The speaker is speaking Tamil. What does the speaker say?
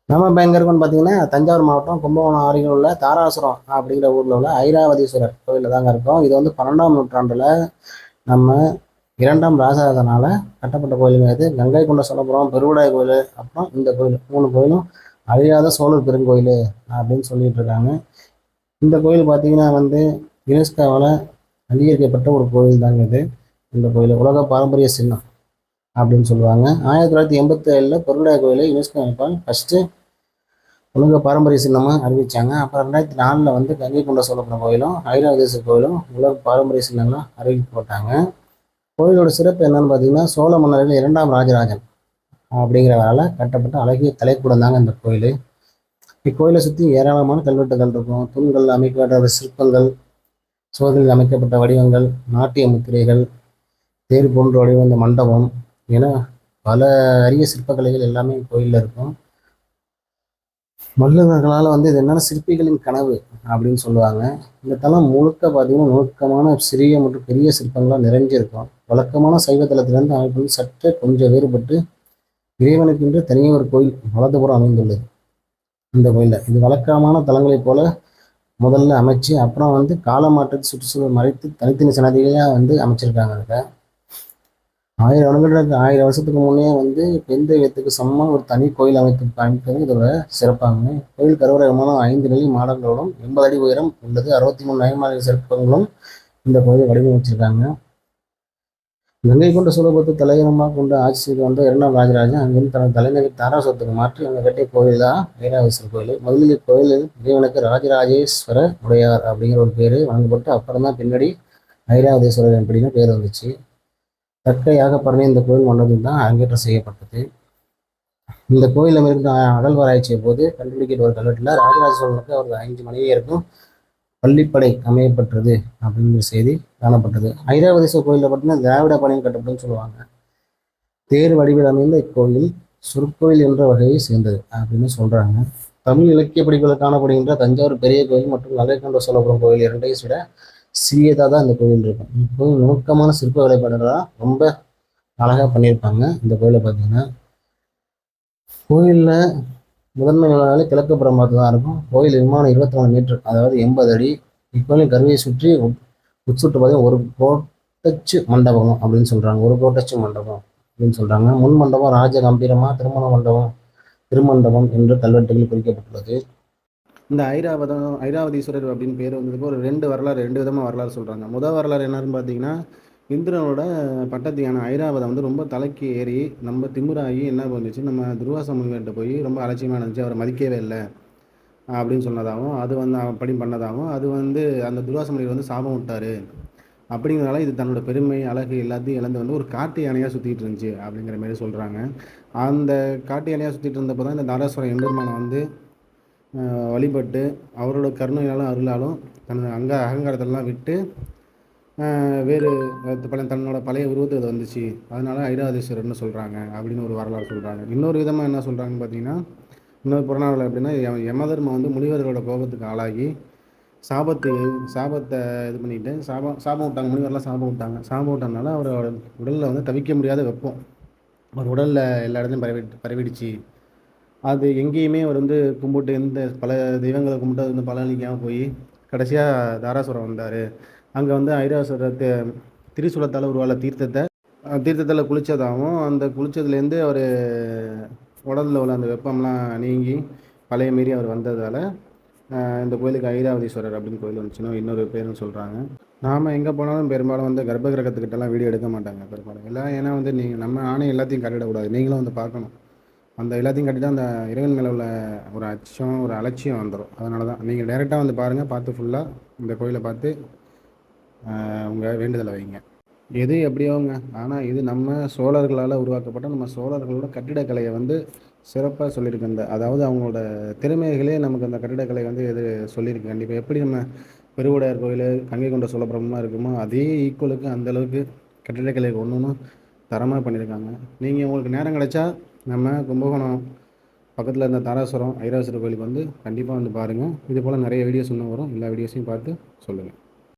நம்ம இப்போ எங்கே இருக்கோம்னு பார்த்தீங்கன்னா தஞ்சாவூர் மாவட்டம் கும்பகோணம் அருகில் உள்ள தாராசுரம் அப்படிங்கிற ஊரில் உள்ள ஐராவதீஸ்வரர் கோயிலில் தாங்க இருக்கோம். இது வந்து 12ஆம் நூற்றாண்டில் நம்ம இரண்டாம் ராஜராஜனால கட்டப்பட்ட கோயிலுங்க. இது கங்கை கொண்ட சோழபுரம், பெருவுடாய் கோயில், அப்புறம் இந்த கோயில் 3 கோயிலும் அழியாத சோழர் பெருங்கோயில் அப்படின்னு சொல்லிட்டு இருக்காங்க. இந்த கோயில் பார்த்தீங்கன்னா வந்து யுனெஸ்கோவால் அங்கீகரிக்கப்பட்ட ஒரு கோயில் தாங்க இது. இந்த கோயில் உலக பாரம்பரிய சின்னம் அப்படின்னு சொல்லுவாங்க. 1987 பெருவுடாய் கோயிலை யுனெஸ்கோ அமைப்பால் ஃபர்ஸ்ட் உலக பாரம்பரிய சின்னமாக அறிவிச்சாங்க. அப்புறம் 2004 வந்து கங்கை கொண்ட சோழபுரம் கோயிலும் ஐராவதீஸ்வரர் கோயிலும் உலக பாரம்பரிய சின்னங்களாக அறிவிக்கப்பட்டாங்க. கோயிலோட சிறப்பு என்னன்னு பார்த்தீங்கன்னா சோழ மன்னர்கள் 2ஆம் ராஜராஜன் அப்படிங்கிறவரால் கட்டப்பட்ட அழகிய கலைக்கூடம் தாங்க இந்த கோயில். இக்கோயிலை சுற்றி ஏராளமான கல்வெட்டுகள் இருக்கும். தூண்கள் அமைக்கப்பட்ட சிற்பங்கள், சுவர்களில் அமைக்கப்பட்ட வடிவங்கள், நாட்டிய முத்திரைகள், தேர் போன்ற வடிவந்த மண்டபம் என பல அரிய சிற்பக்கலைகள் எல்லாமே கோயிலில் இருக்கும். வல்லுநர்களால் வந்து இது என்னன்னா சிற்பிகளின் கனவு அப்படின்னு சொல்லுவாங்க. இந்த தளம் முழுக்க பார்த்தீங்கன்னா நுணுக்கமான சிறிய மற்றும் பெரிய சிற்பங்களாக நிறைஞ்சிருக்கும். வழக்கமான சைவ தளத்திலிருந்து அமைப்பு சற்றே கொஞ்சம் வேறுபட்டு இறைவனுக்கென்று தனியே ஒரு கோயில் வலதுபுறம் அமைந்துள்ளது. இந்த கோயிலில் இது வழக்கமான தலங்களைப் போல முதல்ல அமைச்சு அப்புறம் வந்து காலமாற்றத்தை சுற்றுச்சூழல் மறைத்து தனித்தனி சன்னதிகளாக வந்து அமைச்சிருக்காங்க. அதை 1000 வருடங்களுக்கு 1000 வருஷத்துக்கு முன்னே வந்து பெண் தெய்வத்துக்கு சமமாக ஒரு தனி கோயில் அமைப்பது இதோட சிறப்பாங்க. கோயில் கருவறையமான 5 நிலை மாடங்களோடும் 80 அடி உயரம் உள்ளது. 63 நயமாநில சிற்பங்களும் இந்த கோயிலை வடிவமைச்சிருக்காங்க. கங்கை கொண்ட சோழபுரத்தை தலைநகரமாக கொண்டு ஆட்சி செய்து வந்த 2ஆம் ராஜராஜன் அங்கிருந்து தனது தலைநகர் தாராசுரத்துக்கு மாற்றி அங்கே கட்டிய கோயில் தான் ஐராவதீஸ்வரர் கோயில். முதலில் இக்கோயிலில் இறைவனுக்கு ராஜராஜேஸ்வர உடையார் அப்படிங்கிற ஒரு பேர் வழங்கப்பட்டு அப்புறம் தான் பின்னாடி ஐராவதீஸ்வரர் அப்படின்னு பேர் வந்துச்சு. தக்க யாகப்பரணி இந்த கோயில் மண்டபத்தில் தான் அரங்கேற்றம் செய்யப்பட்டது. இந்த கோயிலில் இருந்த அகழ்வாராய்ச்சிய போது கண்டுபிடிக்கிற ஒரு கல்வெட்டில் ராஜராஜ சோழனுக்கு அவரது 5 மனைவியருக்கும் பள்ளிப்படை அமையப்பட்டது அப்படிங்கிற செய்தி காணப்பட்டது. ஐராவதீஸ்வரர் கோயிலில் பார்த்தீங்கன்னா திராவிட பாணியில் கட்டப்பட்டதுன்னு சொல்லுவாங்க. தேர் வடிவில் அமைந்த இக்கோயில் சொற்கோயில் என்ற வகையை சேர்ந்தது அப்படின்னு சொல்றாங்க. தமிழ் இலக்கிய படிப்புகள் காணப்படுகின்ற தஞ்சாவூர் பெரிய கோயில் மற்றும் கங்கை கொண்ட சோழபுரம் கோயில் இரண்டையும் விட சிறியதாக தான் இந்த கோயில் இருக்கும். கோயில் நுணுக்கமான சிற்ப வேலைப்பாடுகளாக ரொம்ப அழகாக பண்ணியிருப்பாங்க. இந்த கோயிலை பார்த்தீங்கன்னா கோயிலில் முதன்மை நுழைவாயில் கிழக்கு புறம் பார்த்து தான் இருக்கும். கோயில் விமானம் 24 மீட்டர், அதாவது 80 அடி. இக்கோயிலின் கருவியை சுற்றி உட்சுட்டு பார்த்தீங்கன்னா ஒரு கோட்டச்சு மண்டபம் அப்படின்னு சொல்றாங்க. ஒரு கோட்டச்சு மண்டபம் அப்படின்னு சொல்றாங்க. முன் மண்டபம் ராஜ கம்பீரமா, திருமண மண்டபம் திருமண்டபம் என்று கல்வெட்டுகளில் குறிக்கப்பட்டுள்ளது. இந்த ஐராவதீஸ்வரர் அப்படின்னு பேர் வந்ததுக்கு ஒரு ரெண்டு விதமாக வரலாறு சொல்கிறாங்க. முதல் வரலாறு என்னன்னு பார்த்தீங்கன்னா இந்திரனோட பட்டத்து யானை ஐராவதம் வந்து ரொம்ப தலைக்கு ஏறி நம்ம திமிராகி என்ன பண்ணுச்சு, நம்ம துர்வாச முனிவர்கிட்ட போய் ரொம்ப அலட்சியமாக இருந்துச்சு, அவரை மதிக்கவே இல்லை அப்படின்னு சொன்னதாகவும் அது வந்து அப்படி பண்ணதாகவும் அது வந்து அந்த துர்வாச முனிவர் வந்து சாபம் விட்டார். அப்படிங்கிறனால இது தன்னோட பெருமை அழகு எல்லாத்தையும் இழந்து வந்து ஒரு காட்டு யானையாக சுற்றிட்டு இருந்துச்சு அப்படிங்கிற மாதிரி சொல்கிறாங்க. அந்த காட்டு யானையாக சுற்றிட்டு இருந்தப்போ தான் இந்த தாராசுரம் எம்பெருமானை வந்து வழிபட்டு அவரோட கருணையாலும் அருளாலும் தனது அகங்காரத்தெல்லாம் விட்டு வேறு தன்னோட பழைய உருவத்தை அது வந்துச்சு. அதனால ஐராவதீஸ்வரர்னு சொல்கிறாங்க அப்படின்னு ஒரு வரலாறு சொல்கிறாங்க. இன்னொரு விதமாக என்ன சொல்கிறாங்கன்னு பார்த்தீங்கன்னா இன்னொரு புறநாவல் எப்படின்னா யமதர்மம் வந்து முனிவர்களோட கோபத்துக்கு ஆளாகி சாபத்தை இது பண்ணிட்டு சாபம் விட்டாங்க. முனிவரெலாம் சாபம் விட்டாங்க. சாபம் விட்டனால அவரோட உடலில் வந்து தவிக்க முடியாத வெப்பம் அவர் உடலில் எல்லா இடத்துலையும் பரவிடுச்சு. அது எங்கேயுமே அவர் வந்து கும்பிட்டு எந்த பல தெய்வங்களை கும்பிட்டு அது வந்து பலனளிக்காமல் போய் கடைசியாக தாராசுரம் வந்தார். அங்கே வந்து ஐராவதீஸ்வரர் திரிசூலத்தால் உருவான தீர்த்தத்தில் குளித்ததாகவும் அந்த குளித்ததுலேருந்து அவர் உடலில் உள்ள அந்த வெப்பம்லாம் நீங்கி பழைய மீறி அவர் வந்ததால் இந்த கோயிலுக்கு ஐராவதீஸ்வரர் அப்படின்னு கோயில் வந்துச்சுன்னா இன்னொரு பேருன்னு சொல்கிறாங்க. நாம் எங்கே போனாலும் பெரும்பாலும் வந்து கர்ப்ப கிரகத்துக்கிட்டலாம் வீடியோ எடுக்க மாட்டாங்க பெரும்பாலும் எல்லாம். ஏன்னா வந்து நம்ம ஆணை எல்லாத்தையும் கட்டிடக்கூடாது, நீங்களும் வந்து பார்க்கணும். அந்த எல்லாத்தையும் கட்டி தான் அந்த இறைவன் மேலே உள்ள ஒரு அச்சம் ஒரு அலட்சியம் வந்துடும். அதனால தான் நீங்கள் டைரெக்டாக வந்து பாருங்கள், பார்த்து ஃபுல்லாக இந்த கோயிலை பார்த்து உங்கள் வேண்டுதலை வைங்க. எது எப்படியோங்க, ஆனால் இது நம்ம சோழர்களால் உருவாக்கப்பட்ட நம்ம சோழர்களோட கட்டிடக்கலையை வந்து சிறப்பாக சொல்லியிருக்கு. அதாவது அவங்களோட திறமைகளே நமக்கு அந்த கட்டிடக்கலை வந்து எது சொல்லியிருக்கு. கண்டிப்பாக எப்படி நம்ம பெருவுடையார் கோயில் கங்கை கொண்ட சோழபுரமாக இருக்குமோ அதே ஈக்குவலுக்கு அந்தளவுக்கு கட்டிடக்கலை ஒன்று ஒன்றும் தரமாக பண்ணியிருக்காங்க. நீங்கள் உங்களுக்கு நேரம் கிடைச்சா நம்ம கும்பகோணம் பக்கத்தில் இருந்த தாராசுரம் ஐராவதீஸ்வரர் கோயிலுக்கு வந்து கண்டிப்பாக வந்து பாருங்கள். இது போல் நிறைய வீடியோஸ் இன்னும் வரும். எல்லா வீடியோஸையும் பார்த்து சொல்லுங்கள்.